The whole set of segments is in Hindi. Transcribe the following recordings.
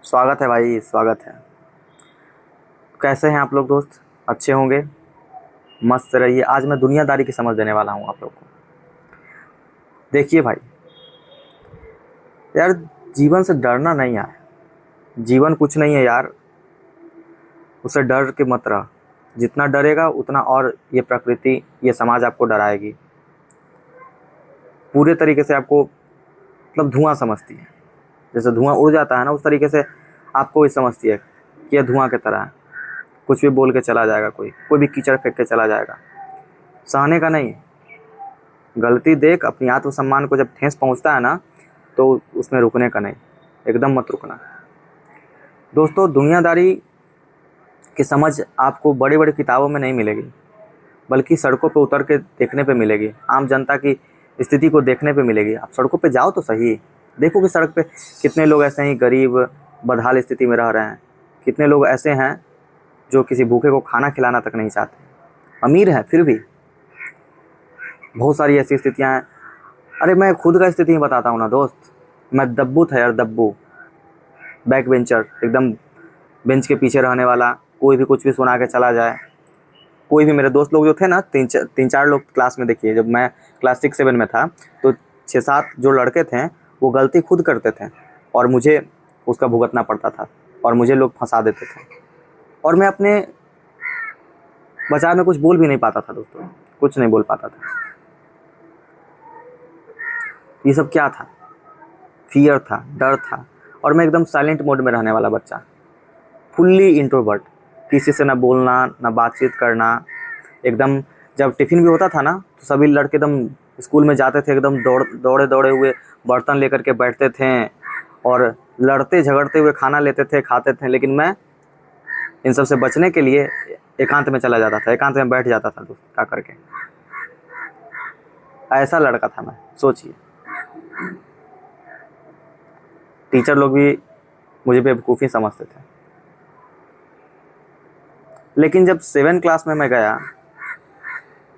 स्वागत है भाई, स्वागत है। कैसे हैं आप लोग दोस्त? अच्छे होंगे, मस्त रहिए। आज मैं दुनियादारी की समझ देने वाला हूँ आप लोग को। देखिए भाई, यार जीवन से डरना नहीं यार। जीवन कुछ नहीं है यार, उसे डर के मत रह। जितना डरेगा उतना और ये प्रकृति, ये समाज आपको डराएगी। पूरे तरीके से आपको मतलब धुआं समझती है। जैसे धुआं उड़ जाता है ना, उस तरीके से आपको भी समझती है कि यह धुआं की तरह है। कुछ भी बोल के चला जाएगा, कोई कोई भी कीचड़ फेंक के चला जाएगा। सहने का नहीं। गलती देख, अपनी आत्मसम्मान को जब ठेस पहुंचता है ना, तो उसमें रुकने का नहीं, एकदम मत रुकना। दोस्तों, दुनियादारी की समझ आपको बड़ी बड़ी किताबों में नहीं मिलेगी, बल्कि सड़कों पे उतर के देखने पे मिलेगी। आम जनता की स्थिति को देखने पे मिलेगी। आप सड़कों पे जाओ तो सही, देखो कि सड़क पे कितने लोग ऐसे ही गरीब बदहाल स्थिति में रह रहे हैं। कितने लोग ऐसे हैं जो किसी भूखे को खाना खिलाना तक नहीं चाहते, अमीर हैं फिर भी। बहुत सारी ऐसी स्थितियाँ हैं। अरे मैं खुद का स्थिति ही बताता हूँ ना दोस्त। मैं दब्बू था यार, दब्बू, बैक बेंचर, एकदम बेंच के पीछे रहने वाला। कोई भी कुछ भी सुना के चला जाए। कोई भी, मेरे दोस्त लोग जो थे ना, तीन चार लोग क्लास में, देखिए जब मैं क्लास 6-7 में था, तो 6-7 जो लड़के थे वो गलती खुद करते थे और मुझे उसका भुगतना पड़ता था, और मुझे लोग फंसा देते थे, और मैं अपने बचाव में कुछ बोल भी नहीं पाता था दोस्तों, कुछ नहीं बोल पाता था। ये सब क्या था? फियर था, डर था। और मैं एकदम साइलेंट मोड में रहने वाला बच्चा, फुल्ली इंट्रोवर्ट। किसी से ना बोलना, ना बातचीत करना। एकदम जब टिफ़िन भी होता था ना, तो सभी लड़के एकदम स्कूल में जाते थे, एकदम दौड़े दौड़े हुए बर्तन लेकर के बैठते थे और लड़ते झगड़ते हुए खाना लेते थे, खाते थे। लेकिन मैं इन सब से बचने के लिए एकांत में चला जाता था, एकांत में बैठ जाता था दोस्त क्या करके। ऐसा लड़का था मैं, सोचिए। टीचर लोग भी मुझे बेवकूफ़ी समझते थे। लेकिन जब 7 क्लास में मैं गया,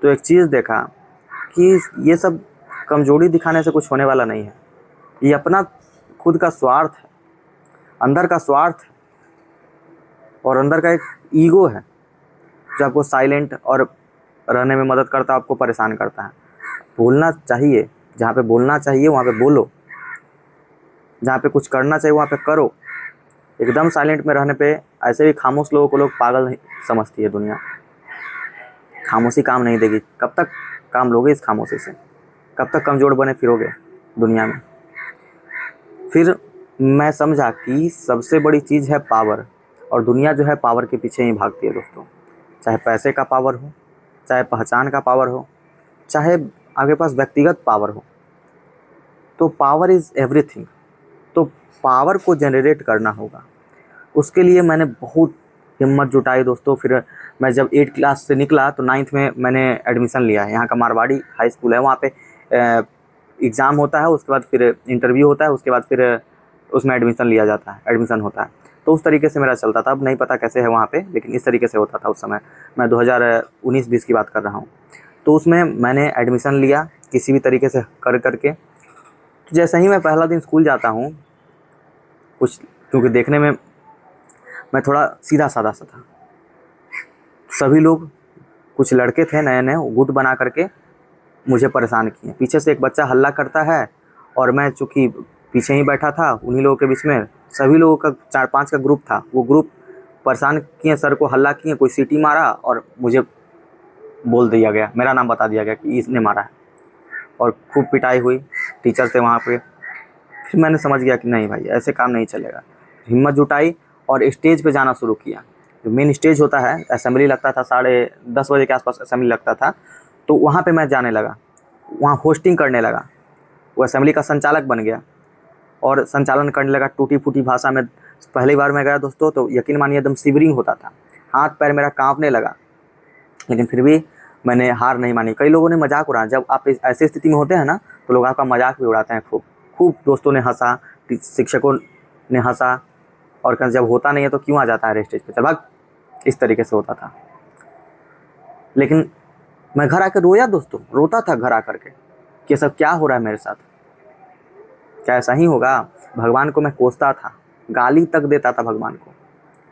तो एक चीज़ देखा कि ये सब कमजोरी दिखाने से कुछ होने वाला नहीं है। ये अपना खुद का स्वार्थ है, अंदर का स्वार्थ है, और अंदर का एक ईगो है जो आपको साइलेंट और रहने में मदद करता है, आपको परेशान करता है। बोलना चाहिए, जहाँ पे बोलना चाहिए वहाँ पे बोलो, जहाँ पे कुछ करना चाहिए वहाँ पे करो। एकदम साइलेंट में रहने पे ऐसे भी खामोश लोगों को लोग पागल नहीं समझती है दुनिया। खामोशी काम नहीं देगी। कब तक काम लोगे इस खामोशी से? कब तक कमज़ोर बने फिरोगे दुनिया में? फिर मैं समझा कि सबसे बड़ी चीज़ है पावर, और दुनिया जो है पावर के पीछे ही भागती है दोस्तों। चाहे पैसे का पावर हो, चाहे पहचान का पावर हो, चाहे आपके पास व्यक्तिगत पावर हो, तो पावर इज़ एवरीथिंग। तो पावर को जनरेट करना होगा। उसके लिए मैंने बहुत हिम्मत जुटाई दोस्तों। फिर मैं जब 8 क्लास से निकला, तो 9th में मैंने एडमिशन लिया। यहाँ का मारवाड़ी हाई स्कूल है, वहाँ पे एग्ज़ाम होता है, उसके बाद फिर इंटरव्यू होता है, उसके बाद फिर उसमें एडमिशन लिया जाता है, एडमिशन होता है। तो उस तरीके से मेरा चलता था। अब नहीं पता कैसे है वहाँ पे, लेकिन इस तरीके से होता था उस समय। मैं 2019-20 की बात कर रहा हूँ। तो उसमें मैंने एडमिशन लिया किसी भी तरीके से कर करके। तो जैसे ही मैं पहला दिन स्कूल जाता हूँ, कुछ क्योंकि देखने में मैं थोड़ा सीधा साधा सा था, सभी लोग, कुछ लड़के थे नए नए, गुट बना करके मुझे परेशान किए। पीछे से एक बच्चा हल्ला करता है, और मैं चूँकि पीछे ही बैठा था उन्हीं लोगों के बीच में, सभी लोगों का 4-5 का ग्रुप था। वो ग्रुप परेशान किए, सर को हल्ला किए, कोई सीटी मारा और मुझे बोल दिया गया, मेरा नाम बता दिया गया कि इसने मारा है, और खूब पिटाई हुई टीचर से वहाँ पे। फिर मैंने समझ गया कि नहीं भाई, ऐसे काम नहीं चलेगा। हिम्मत जुटाई और स्टेज पे जाना शुरू किया। जो मेन स्टेज होता है, असेंबली लगता था 10:30 बजे के आसपास असेंबली लगता था, तो वहाँ पे मैं जाने लगा, वहाँ होस्टिंग करने लगा। वो असेंबली का संचालक बन गया और संचालन करने लगा टूटी फूटी भाषा में। पहली बार मैं गया दोस्तों, तो यकीन मानिए एकदम शिवरिंग होता था, हाथ पैर मेरा काँपने लगा। लेकिन फिर भी मैंने हार नहीं मानी। कई लोगों ने मजाक उड़ाया। जब आप ऐसी स्थिति में होते हैं ना, तो लोग आपका मजाक भी उड़ाते हैं खूब खूब। दोस्तों ने हंसा, शिक्षकों ने हंसा, और जब होता नहीं है तो क्यों आ जाता है स्टेज पे, चल भाग, इस तरीके से होता था। लेकिन मैं घर आकर रोया दोस्तों, रोता था घर आकर के कि सब क्या हो रहा है मेरे साथ, क्या ऐसा ही होगा? भगवान को मैं कोसता था, गाली तक देता था भगवान को।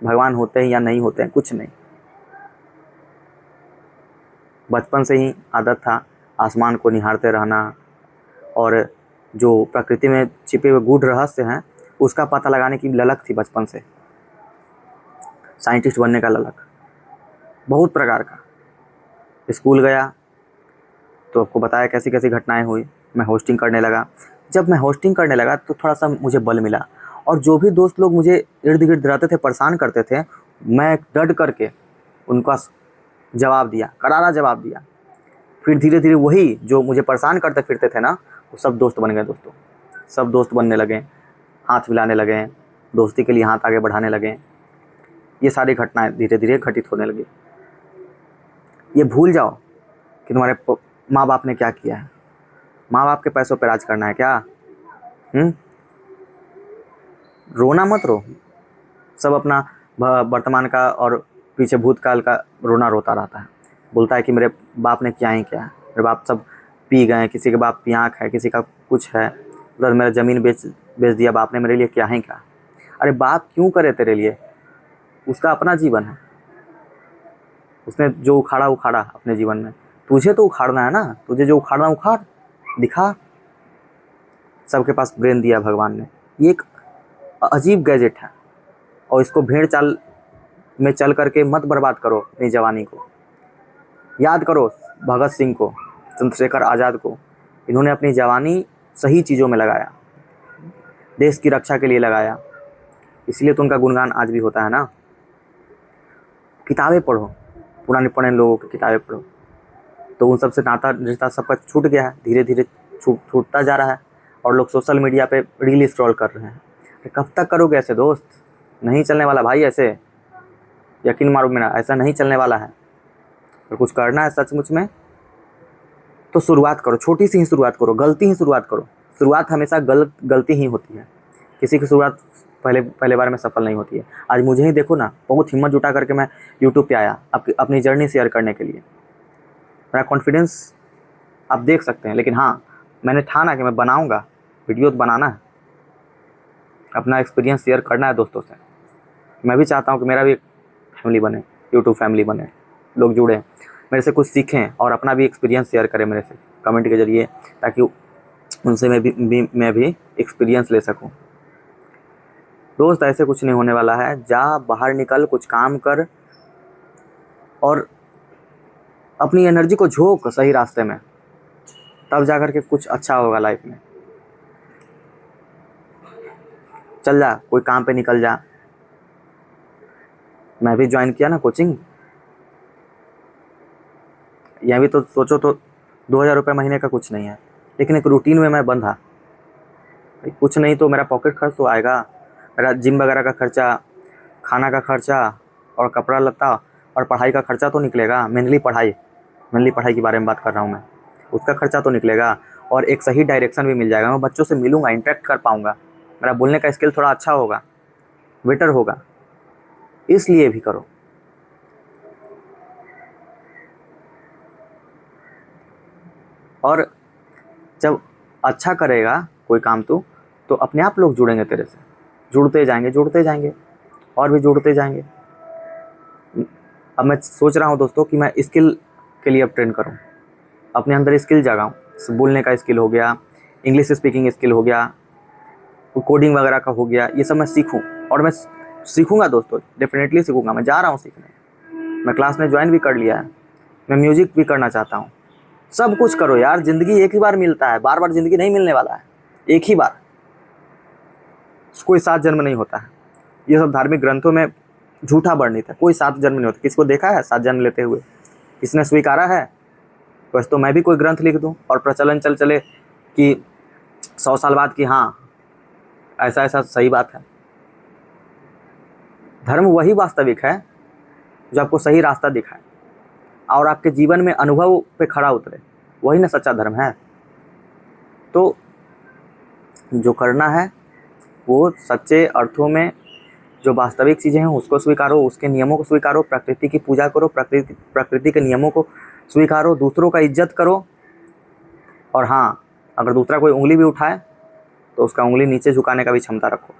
भगवान होते हैं या नहीं होते हैं कुछ नहीं, बचपन से ही आदत था आसमान को निहारते रहना, और जो प्रकृति में छिपे हुए गूढ़ रहस्य हैं उसका पता लगाने की ललक थी बचपन से, साइंटिस्ट बनने का ललक, बहुत प्रकार का। स्कूल गया तो आपको बताया कैसी कैसी घटनाएं हुई। मैं होस्टिंग करने लगा, जब मैं होस्टिंग करने लगा तो थोड़ा सा मुझे बल मिला, और जो भी दोस्त लोग मुझे इर्द गिर्द रहते थे, परेशान करते थे, मैं डट करके उनका जवाब दिया, करारा जवाब दिया। फिर धीरे धीरे वही जो मुझे परेशान करते फिरते थे ना, वो सब दोस्त बन गए दोस्तों, सब दोस्त बनने लगे, हाथ मिलाने लगे, दोस्ती के लिए हाथ आगे बढ़ाने लगे। ये सारी घटनाएं धीरे धीरे घटित होने लगी। ये भूल जाओ कि तुम्हारे माँ बाप ने क्या किया है, माँ बाप के पैसों पर राज करना है क्या? रोना मत रो, सब अपना वर्तमान का और पीछे भूतकाल का रोना रोता रहता है, बोलता है कि मेरे बाप ने क्या ही क्या है, मेरे बाप सब पी गए, किसी के बाप की आँख है, किसी का कुछ है, उधर मेरा ज़मीन बेच दिया बाप ने, मेरे लिए क्या ही क्या। अरे बाप क्यों करे तेरे लिए, उसका अपना जीवन है, उसने जो उखाड़ा अपने जीवन में, तुझे तो उखाड़ना है ना, तुझे जो उखाड़ना उखाड़ दिखा। सबके पास ब्रेन दिया भगवान ने, ये एक अजीब गैजेट है, और इसको भेड़ चाल में चल करके मत बर्बाद करो अपनी जवानी को। याद करो भगत सिंह को, चंद्रशेखर आज़ाद को, इन्होंने अपनी जवानी सही चीज़ों में लगाया, देश की रक्षा के लिए लगाया, इसलिए तो उनका गुणगान आज भी होता है ना। किताबें पढ़ो, पुराने पुराने लोगों की किताबें पढ़ो, तो उन सबसे नाता रिश्ता सबका छूट गया है, धीरे धीरे छूटता जा रहा है, और लोग सोशल मीडिया पे रील स्क्रॉल कर रहे हैं। कब तक करोगे ऐसे दोस्त? नहीं चलने वाला भाई, ऐसे यकीन मारो मेरा, ऐसा नहीं चलने वाला है। अगर कुछ करना है सचमुच में तो शुरुआत करो, छोटी सी ही शुरुआत करो, गलती ही शुरुआत करो। शुरुआत हमेशा गलती ही होती है, किसी की शुरुआत पहले बार में सफल नहीं होती है। आज मुझे ही देखो ना, बहुत हिम्मत जुटा करके मैं यूट्यूब पे आया अपनी जर्नी शेयर करने के लिए। मेरा कॉन्फिडेंस आप देख सकते हैं, लेकिन हाँ, मैंने ठाना कि मैं बनाऊंगा, वीडियो बनाना है, अपना एक्सपीरियंस शेयर करना है दोस्तों से। मैं भी चाहता हूँ कि मेरा भी फैमिली बने, यूट्यूब फैमिली बने, लोग जुड़ें, मेरे से कुछ सीखें और अपना भी एक्सपीरियंस शेयर करें मेरे से कमेंट के ज़रिए, ताकि उनसे मैं भी एक्सपीरियंस ले सकूं। दोस्त ऐसे कुछ नहीं होने वाला है, जा बाहर निकल, कुछ काम कर, और अपनी एनर्जी को झोंक सही रास्ते में, तब जा कर के कुछ अच्छा होगा लाइफ में। चल जा, कोई काम पे निकल जा। मैं भी ज्वाइन किया ना कोचिंग, यह भी तो सोचो तो 2000 रुपये महीने का कुछ नहीं है, लेकिन एक रूटीन में मैं बंधा, कुछ नहीं तो मेरा पॉकेट खर्च तो आएगा, मेरा जिम वगैरह का खर्चा, खाना का खर्चा, और कपड़ा लत्ता और पढ़ाई का खर्चा तो निकलेगा। मेनली पढ़ाई के बारे में बात कर रहा हूँ मैं, उसका खर्चा तो निकलेगा, और एक सही डायरेक्शन भी मिल जाएगा। मैं बच्चों से मिलूँगा, इंटरेक्ट कर पाऊँगा, मेरा बोलने का स्किल थोड़ा अच्छा होगा, बेटर होगा, इसलिए भी करो। और जब अच्छा करेगा कोई काम तो अपने आप लोग जुड़ेंगे तेरे से, जुड़ते जाएंगे और भी जुड़ते जाएंगे। अब मैं सोच रहा हूँ दोस्तों कि मैं स्किल के लिए अब ट्रेन करूँ, अपने अंदर स्किल जगाऊँ, बोलने का स्किल हो गया, इंग्लिश स्पीकिंग स्किल हो गया, कोडिंग वगैरह का हो गया, ये सब मैं सीखूँ, और मैं सीखूँगा दोस्तों, डेफिनेटली सीखूँगा। मैं जा रहा हूँ सीखने, मैं क्लास में ज्वाइन भी कर लिया है, मैं म्यूज़िक भी करना चाहता हूँ। सब कुछ करो यार, ज़िंदगी एक ही बार मिलता है, बार बार ज़िंदगी नहीं मिलने वाला है, एक ही बार, कोई 7 जन्म नहीं होता है। ये सब धार्मिक ग्रंथों में झूठा वर्णित है, कोई 7 जन्म नहीं होता। किसको देखा है 7 जन्म लेते हुए? किसने स्वीकारा है? बस तो मैं भी कोई ग्रंथ लिख दूं और प्रचलन चले कि 100 साल बाद कि हाँ ऐसा ऐसा सही बात है। धर्म वही वास्तविक है जो आपको सही रास्ता दिखाए और आपके जीवन में अनुभव पे खड़ा उतरे, वही ना सच्चा धर्म है। तो जो करना है वो सच्चे अर्थों में जो वास्तविक चीज़ें हैं उसको स्वीकारो, उसके नियमों को स्वीकारो, प्रकृति की पूजा करो, प्रकृति के नियमों को स्वीकारो, दूसरों का इज्जत करो। और हाँ, अगर दूसरा कोई उंगली भी उठाए तो उसका उंगली नीचे झुकाने का भी क्षमता रखो।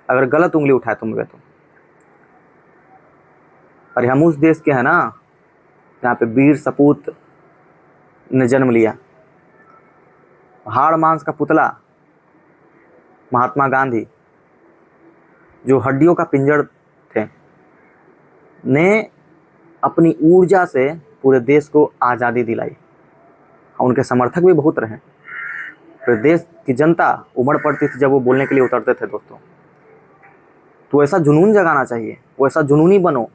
अगर गलत उंगली उठाए तुम पे तो। और हम उस देश के हैं ना जहाँ पे वीर सपूत ने जन्म लिया, हाड़ मांस का पुतला महात्मा गांधी, जो हड्डियों का पिंजर थे, ने अपनी ऊर्जा से पूरे देश को आज़ादी दिलाई। उनके समर्थक भी बहुत रहे। फिर देश की जनता उमड़ पड़ती थी जब वो बोलने के लिए उतरते थे दोस्तों। तो ऐसा जुनून जगाना चाहिए, वो ऐसा जुनूनी बनो।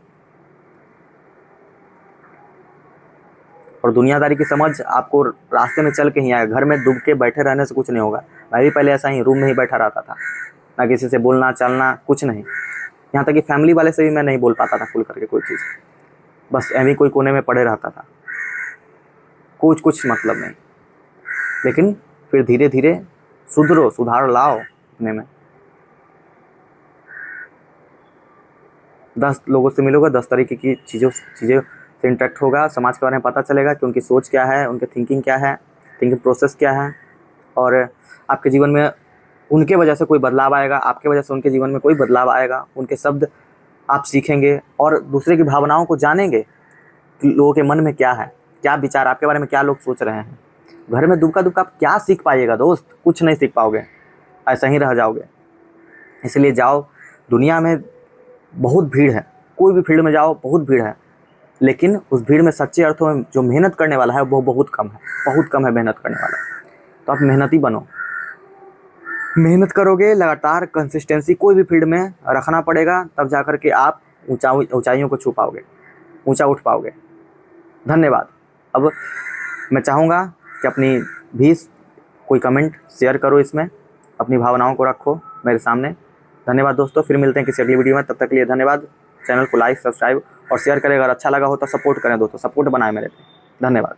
और दुनियादारी की समझ आपको रास्ते में चल के ही आए, घर में डूब के बैठे रहने से कुछ नहीं होगा। मैं भी पहले ऐसा ही रूम में ही बैठा रहता था, ना किसी से बोलना चलना कुछ नहीं। यहाँ तक कि फैमिली वाले से भी मैं नहीं बोल पाता था खुल करके कोई चीज़, बस ऐਵੇਂ कोई कोने में पड़े रहता था, कुछ मतलब नहीं। लेकिन फिर धीरे धीरे सुधार लाओ अपने में। 10 लोगों से मिलोगे, 10 तरीके की चीज़ें से इंटरेक्ट होगा, समाज के बारे में पता चलेगा कि उनकी सोच क्या है, उनके थिंकिंग क्या है, थिंकिंग प्रोसेस क्या है। और आपके जीवन में उनके वजह से कोई बदलाव आएगा, आपके वजह से उनके जीवन में कोई बदलाव आएगा। उनके शब्द आप सीखेंगे और दूसरे की भावनाओं को जानेंगे कि लोगों के मन में क्या है, क्या विचार, आपके बारे में क्या लोग सोच रहे हैं। घर में दुबका दुबका आप क्या सीख पाइएगा दोस्त? कुछ नहीं सीख पाओगे, ऐसा ही रह जाओगे। इसलिए जाओ, दुनिया में बहुत भीड़ है, कोई भी फील्ड में जाओ बहुत भीड़ है, लेकिन उस भीड़ में सच्चे अर्थों में जो मेहनत करने वाला है वो बहुत कम है मेहनत करने वाला। तो आप मेहनती बनो, मेहनत करोगे लगातार, कंसिस्टेंसी कोई भी फील्ड में रखना पड़ेगा, तब जाकर के आप ऊंचाइयों को छू पाओगे, ऊंचा उठ पाओगे। धन्यवाद। अब मैं चाहूँगा कि अपनी भी कोई कमेंट शेयर करो, इसमें अपनी भावनाओं को रखो मेरे सामने। धन्यवाद दोस्तों, फिर मिलते हैं किसी अगली वीडियो में, तब तक के लिए धन्यवाद। चैनल को लाइक, सब्सक्राइब और शेयर करें। अगर अच्छा लगा हो तो सपोर्ट करें दोस्तों, सपोर्ट बनाएं मेरे पे। धन्यवाद।